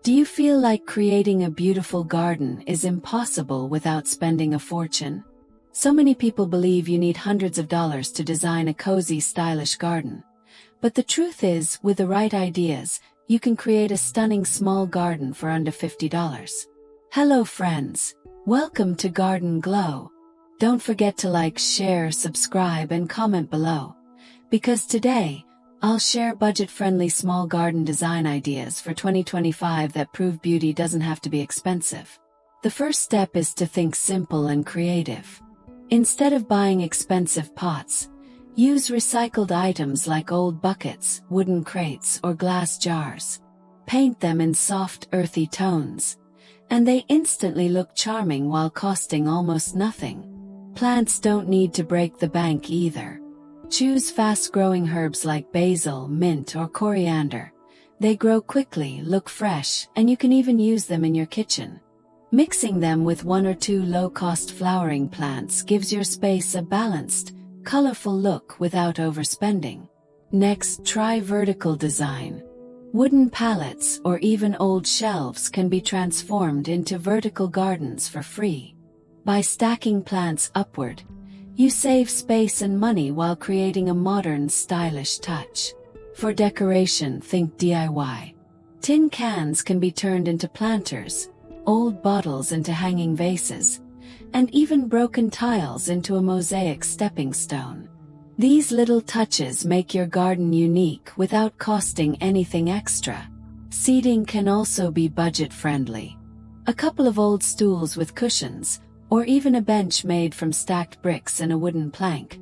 Do you feel like creating a beautiful garden is impossible without spending a fortune? So many people believe you need hundreds of dollars to design a cozy, stylish garden. But the truth is, with the right ideas, you can create a stunning small garden for under $50. Hello friends, welcome to Garden Glow. Don't forget to like, share, subscribe and comment below. Because today, I'll share budget-friendly small garden design ideas for 2025 that prove beauty doesn't have to be expensive. The first step is to think simple and creative. Instead of buying expensive pots, use recycled items like old buckets, wooden crates, or glass jars. Paint them in soft, earthy tones, and they instantly look charming while costing almost nothing. Plants don't need to break the bank either. Choose fast-growing herbs like basil, mint, or coriander. They grow quickly, look fresh, and you can even use them in your kitchen. Mixing them with 1 or 2 low-cost flowering plants gives your space a balanced, colorful look without overspending. Next, try vertical design. Wooden pallets or even old shelves can be transformed into vertical gardens for free. By stacking plants upward, you save space and money while creating a modern, stylish touch. For decoration, think DIY. Tin cans can be turned into planters, old bottles into hanging vases, and even broken tiles into a mosaic stepping stone. These little touches make your garden unique without costing anything extra. Seating can also be budget-friendly. A couple of old stools with cushions, or even a bench made from stacked bricks and a wooden plank,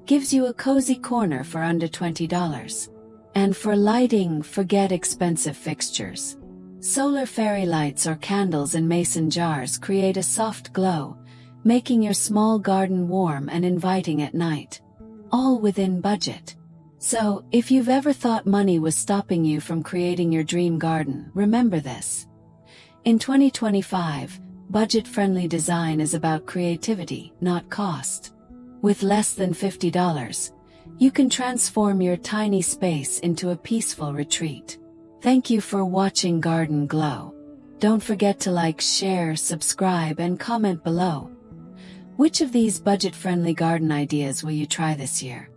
gives you a cozy corner for under $20. And for lighting, forget expensive fixtures. Solar fairy lights or candles in mason jars create a soft glow, making your small garden warm and inviting at night. All within budget. So, if you've ever thought money was stopping you from creating your dream garden, remember this. In 2025, budget-friendly design is about creativity, not cost. With less than $50, you can transform your tiny space into a peaceful retreat. Thank you for watching Garden Glow. Don't forget to like, share, subscribe, and comment below. Which of these budget-friendly garden ideas will you try this year?